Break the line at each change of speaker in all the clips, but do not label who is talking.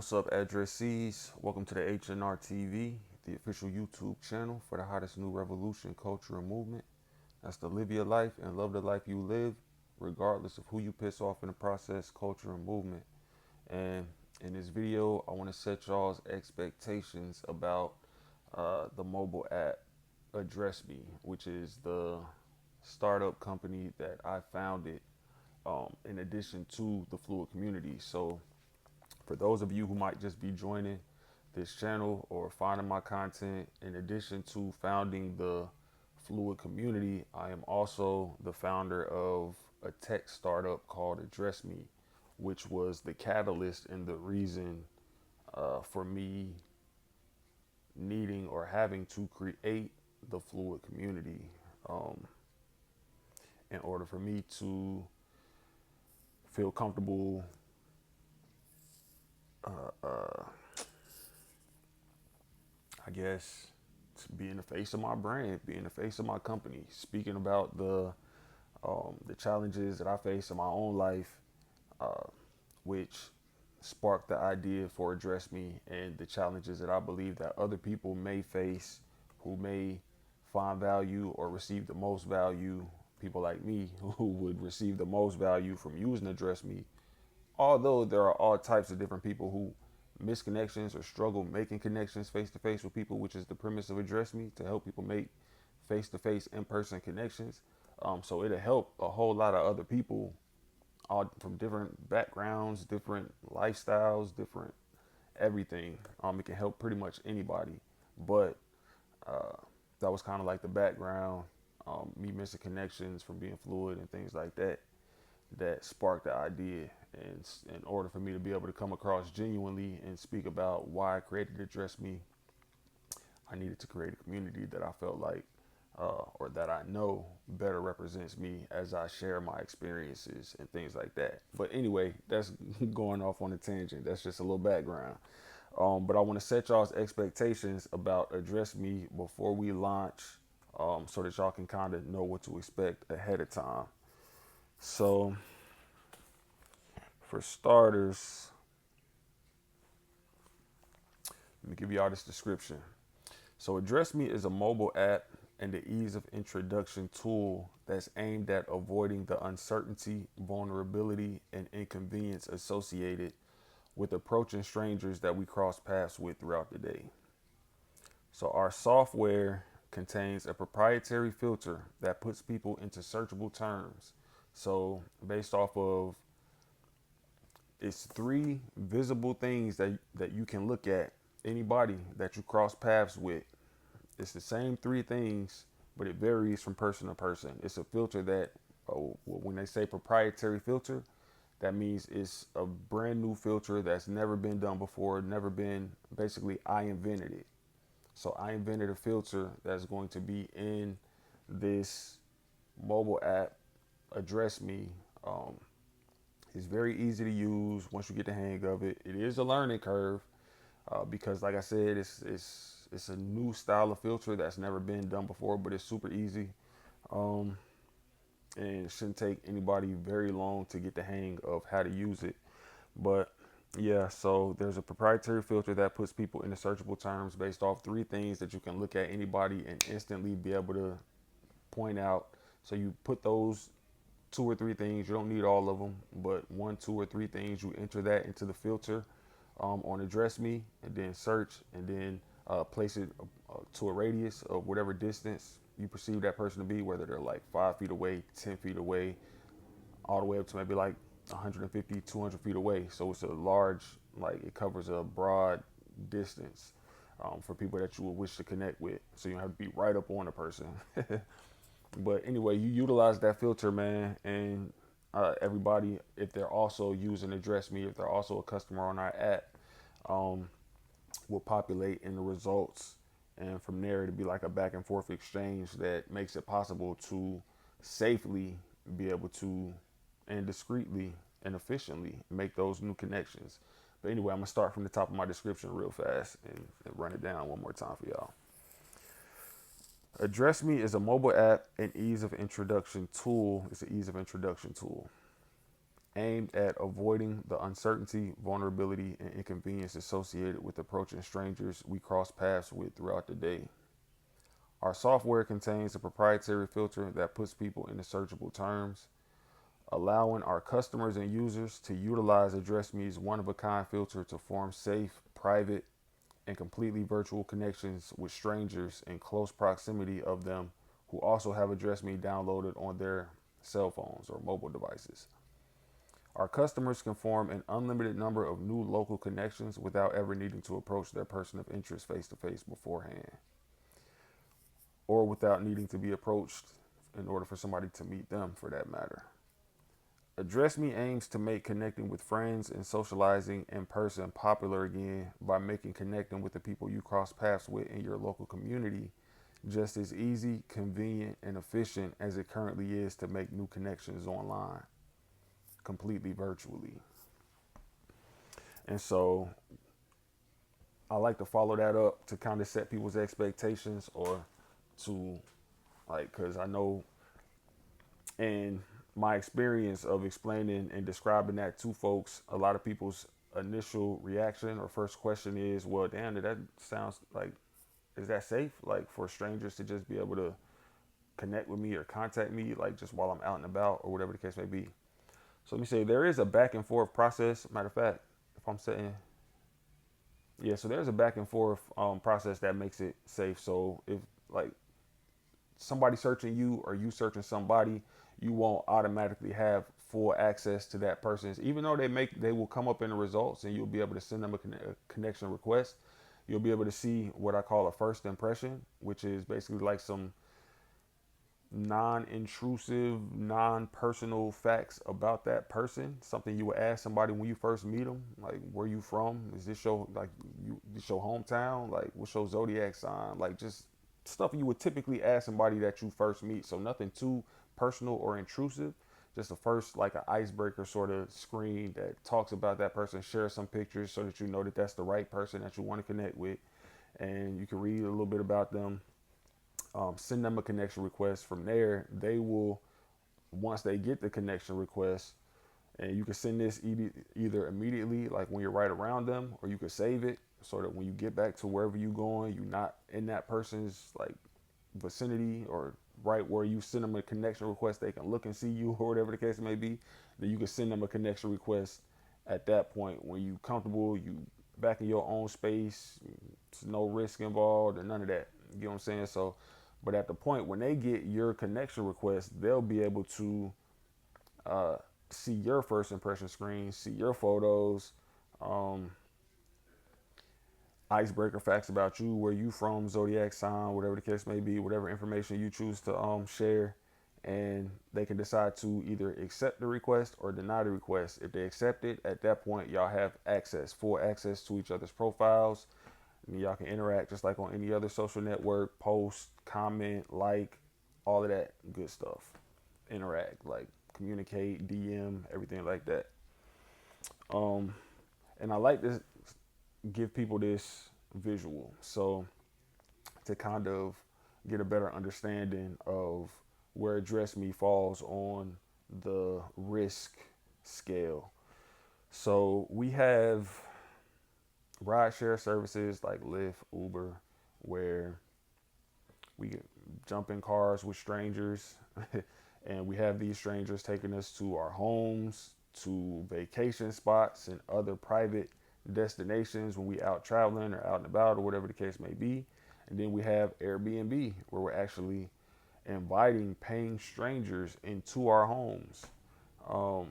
What's up, AddressMe's? Welcome to the HNR TV, the official YouTube channel for the hottest new revolution, culture, and movement. That's to live your life and love the life you live, regardless of who you piss off in the process, culture, and movement. And in this video, I want to set y'all's expectations about the mobile app AddressMe, which is the startup company that I founded in addition to the Fluid community. So for those of you who might just be joining this channel or finding my content, in addition to founding the Fluid community, I am also the founder of a tech startup called AddressMe, which was the catalyst and the reason for me needing or having to create the Fluid community um, in order for me to feel comfortable I guess being the face of my brand, being the face of my company, speaking about the challenges that I face in my own life, which sparked the idea for Address Me, and the challenges that I believe that other people may face who may find value or receive the most value, people like me who would receive the most value from using Address Me. Although there are all types of different people who miss connections or struggle making connections face to face with people, which is the premise of Address Me, to help people make face to face, in person connections. So it'll help a whole lot of other people, all from different backgrounds, different lifestyles, different everything. It can help pretty much anybody. But that was kind of like the background, me missing connections from being fluid and things like that, that sparked the idea. And in order for me to be able to come across genuinely and speak about why I created Address Me, I needed to create a community that I felt like, or that I know better represents me as I share my experiences and things like that. But anyway, that's going off on a tangent. That's just a little background. But I want to set y'all's expectations about Address Me before we launch, so that y'all can kind of know what to expect ahead of time. So, for starters, let me give y'all this description. So, Address Me is a mobile app and the ease of introduction tool that's aimed at avoiding the uncertainty, vulnerability, and inconvenience associated with approaching strangers that we cross paths with throughout the day. So, our software contains a proprietary filter that puts people into searchable terms. So, based off of, it's three visible things that you can look at, anybody that you cross paths with. It's the same three things, but it varies from person to person. It's a filter that, when they say proprietary filter, that means it's a brand new filter that's never been done before, never been, basically, I invented it. So I invented a filter that's going to be in this mobile app, Address Me. It's very easy to use once you get the hang of it. It is a learning curve, because, like I said, it's a new style of filter that's never been done before, but it's super easy, and it shouldn't take anybody very long to get the hang of how to use it. But yeah, so there's a proprietary filter that puts people into searchable terms based off three things that you can look at anybody and instantly be able to point out. So you put those two or three things. You don't need all of them, but one, two, or three things. You enter that into the filter, on Address Me, and then search, and then place it to a radius of whatever distance you perceive that person to be, whether they're like 5 feet away, 10 feet away, all the way up to maybe like 150, 200 feet away. So it's a large, like, it covers a broad distance, for people that you would wish to connect with. So you don't have to be right up on a person. But anyway, you utilize that filter, man, and everybody, if they're also using Address Me, if they're also a customer on our app, um, will populate in the results. And from there, it'll be like a back and forth exchange that makes it possible to safely be able to, and discreetly and efficiently, make those new connections. But anyway, I'm going to start from the top of my description real fast and run it down one more time for y'all. Address Me is a mobile app and ease of introduction tool. It's an ease of introduction tool. aimed at avoiding the uncertainty, vulnerability, and inconvenience associated with approaching strangers we cross paths with throughout the day. Our software contains a proprietary filter that puts people into searchable terms, allowing our customers and users to utilize AddressMe's one-of-a-kind filter to form safe, private, and completely virtual connections with strangers in close proximity of them who also have AddressMe downloaded on their cell phones or mobile devices. Our customers can form an unlimited number of new local connections without ever needing to approach their person of interest face to face beforehand, or without needing to be approached in order for somebody to meet them for that matter. AddressMe aims to make connecting with friends and socializing in person popular again by making connecting with the people you cross paths with in your local community just as easy, convenient, and efficient as it currently is to make new connections online, completely virtually. And so I like to follow that up to kind of set people's expectations or to like, because I know in my experience of explaining and describing that to folks, a lot of people's initial reaction or first question is, well, damn, that sounds like, is that safe? Like for strangers to just be able to connect with me or contact me, like just while I'm out and about or whatever the case may be. So let me say there is a back and forth process. Matter of fact, if I'm saying, yeah, so there's a back and forth process that makes it safe. So if like somebody searching you or you searching somebody, you won't automatically have full access to that person's, even though they will come up in the results and you'll be able to send them a connection request. You'll be able to see what I call a first impression, which is basically like some non-intrusive, non-personal facts about that person. Something you would ask somebody when you first meet them, like where you from? Is this your this your hometown? Like what's your zodiac sign? Like just stuff you would typically ask somebody that you first meet. So nothing too personal or intrusive. Just a first like an icebreaker sort of screen that talks about that person. Share some pictures so that you know that that's the right person that you want to connect with, and you can read a little bit about them. Send them a connection request. From there, they will, once they get the connection request, and you can send this either immediately, like when you're right around them, or you can save it so that when you get back to wherever you're going, you're not in that person's like vicinity or right where you send them a connection request, they can look and see you or whatever the case may be. Then you can send them a connection request at that point when you comfortable, you back in your own space, there's no risk involved or none of that. You know what I'm saying? So, but at the point when they get your connection request, they'll be able to uh, see your first impression screen, see your photos, um, icebreaker facts about you, where you from, zodiac sign, whatever the case may be, whatever information you choose to share, and they can decide to either accept the request or deny the request. If they accept it, at that point y'all have access, full access to each other's profiles, and y'all can interact just like on any other social network, post, comment, like, all of that good stuff. Interact, like communicate, DM, everything like that. Um, and I like to give people this visual, so to kind of get a better understanding of where AddressMe falls on the risk scale. So we have rideshare services like Lyft, Uber, where we jump in cars with strangers and we have these strangers taking us to our homes, to vacation spots and other private destinations when we out traveling or out and about or whatever the case may be. And then we have Airbnb, where we're actually inviting paying strangers into our homes um,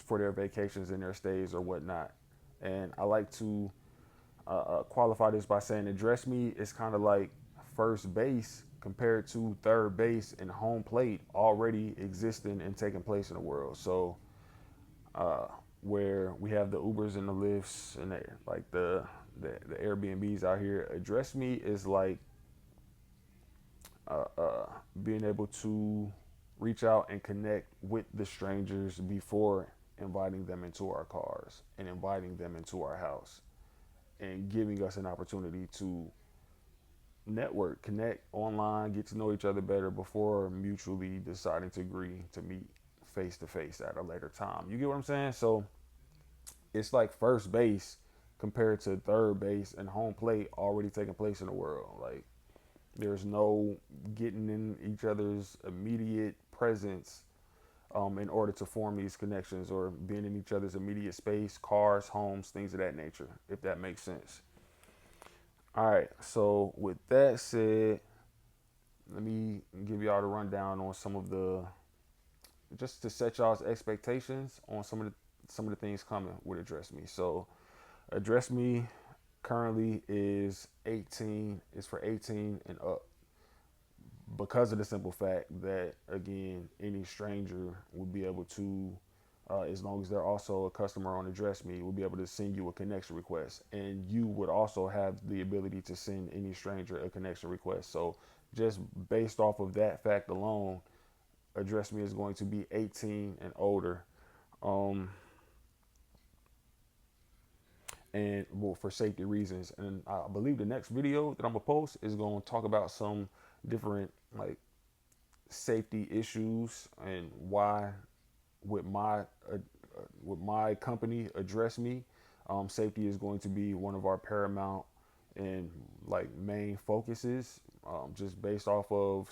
for their vacations and their stays or whatnot. And I like to qualify this by saying AddressMe is kind of like first base compared to third base and home plate already existing and taking place in the world. So uh, where we have the Ubers and the Lyfts and like the Airbnbs out here, AddressMe is like being able to reach out and connect with the strangers before inviting them into our cars and inviting them into our house and giving us an opportunity to network, connect online, get to know each other better before mutually deciding to agree to meet face to face at a later time. You get what I'm saying? So it's like first base compared to third base and home plate already taking place in the world. Like there's no getting in each other's immediate presence in order to form these connections or being in each other's immediate space, cars, homes, things of that nature, if that makes sense. All right, so with that said, let me give y'all the rundown on some of the, just to set y'all's expectations on some of the things coming with Address Me. So Address Me currently is 18, is for 18 and up, because of the simple fact that, again, any stranger would be able to, as long as they're also a customer on AddressMe, will be able to send you a connection request, and you would also have the ability to send any stranger a connection request. So just based off of that fact alone, AddressMe is going to be 18 and older. Um, and well, for safety reasons. And I believe the next video that I'm gonna post is gonna talk about some different like safety issues and why with my with my company Address Me, safety is going to be one of our paramount and like main focuses, just based off of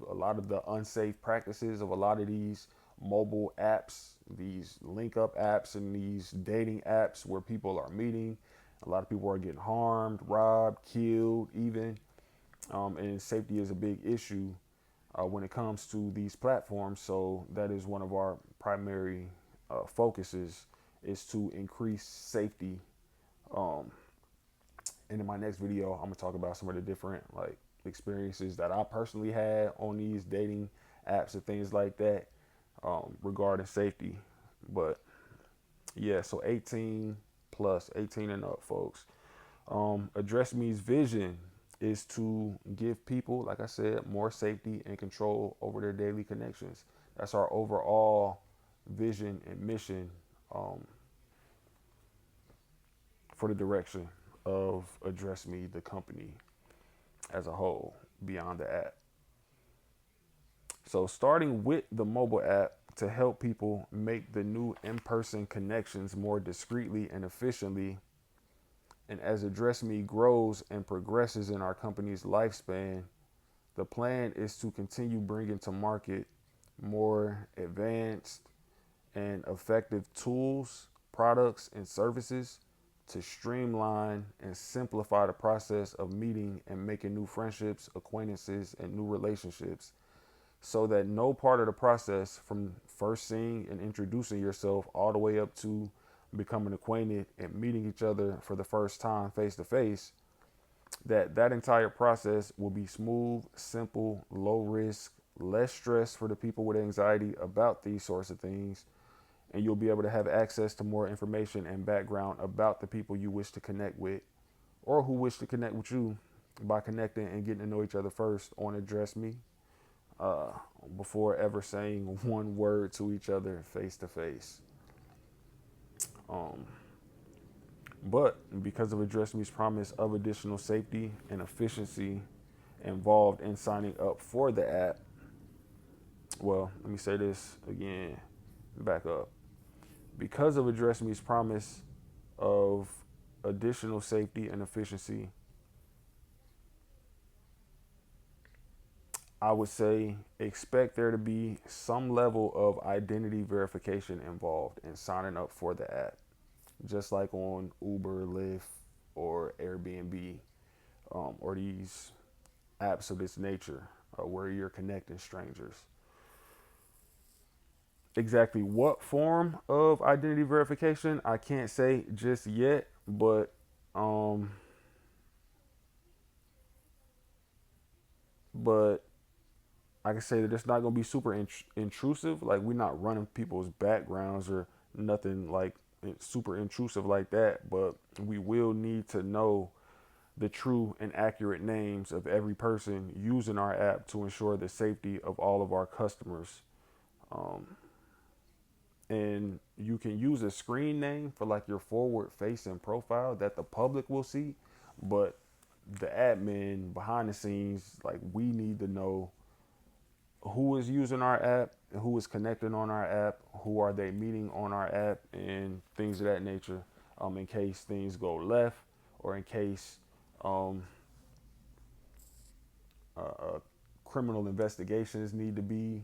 a lot of the unsafe practices of a lot of these mobile apps, these link up apps and these dating apps where people are meeting. A lot of people are getting harmed, robbed, killed even, and safety is a big issue when it comes to these platforms. So that is one of our primary focuses, is to increase safety. Um, and in my next video, I'm gonna talk about some of the different like experiences that I personally had on these dating apps and things like that, regarding safety. But yeah, so 18 plus, 18 and up, folks. Address Me's vision is to give people, like I said, more safety and control over their daily connections. That's our overall vision and mission, um, for the direction of Address Me, the company as a whole, beyond the app. So, starting with the mobile app to help people make the new in person connections more discreetly and efficiently. And as Address Me grows and progresses in our company's lifespan, the plan is to continue bringing to market more advanced and effective tools, products, and services to streamline and simplify the process of meeting and making new friendships, acquaintances, and new relationships, so that no part of the process, from first seeing and introducing yourself all the way up to becoming acquainted and meeting each other for the first time face to face, that entire process will be smooth, simple, low risk, less stress for the people with anxiety about these sorts of things. And you'll be able to have access to more information and background about the people you wish to connect with, or who wish to connect with you, by connecting and getting to know each other first on Address Me, uh, before ever saying one word to each other face to face. But because of Address Me's promise of additional safety and efficiency involved in signing up for the app, well, let me say this again, back up. Because of Address Me's promise of additional safety and efficiency, I would say expect there to be some level of identity verification involved in signing up for the app, just like on Uber, Lyft, or Airbnb, or these apps of this nature, where you're connecting strangers. Exactly what form of identity verification, I can't say just yet, but um, but I can say that it's not going to be super intrusive. Like, we're not running people's backgrounds or nothing like super intrusive like that, but we will need to know the true and accurate names of every person using our app to ensure the safety of all of our customers. Um, and you can use a screen name for like your forward facing profile that the public will see, but the admin behind the scenes, like, we need to know who is using our app, who is connecting on our app, who are they meeting on our app, and things of that nature. In case things go left, or in case um, criminal investigations need to be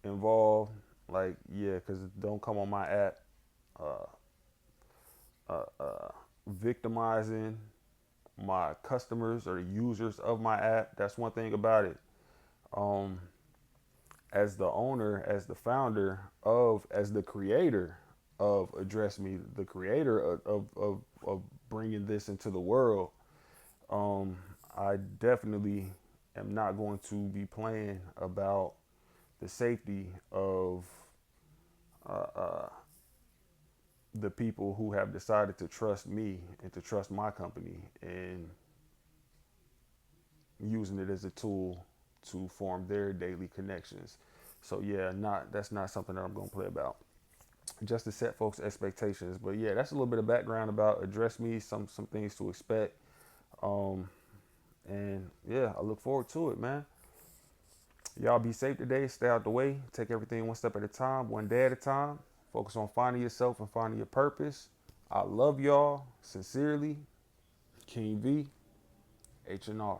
involved. Like, yeah, because don't come on my app uh, victimizing my customers or users of my app. That's one thing about it. Um, as the owner, as the founder of, as the creator of AddressMe, the creator of bringing this into the world, um, I definitely am not going to be playing about the safety of the people who have decided to trust me and to trust my company and using it as a tool to form their daily connections. So yeah, not that's not something that I'm gonna play about. Just to set folks' expectations. But yeah, that's a little bit of background about AddressMe, some things to expect. Um, and yeah, I look forward to it, man. Y'all be safe today. Stay out the way. Take everything one step at a time, one day at a time. Focus on finding yourself and finding your purpose. I love y'all sincerely. King V, H&R.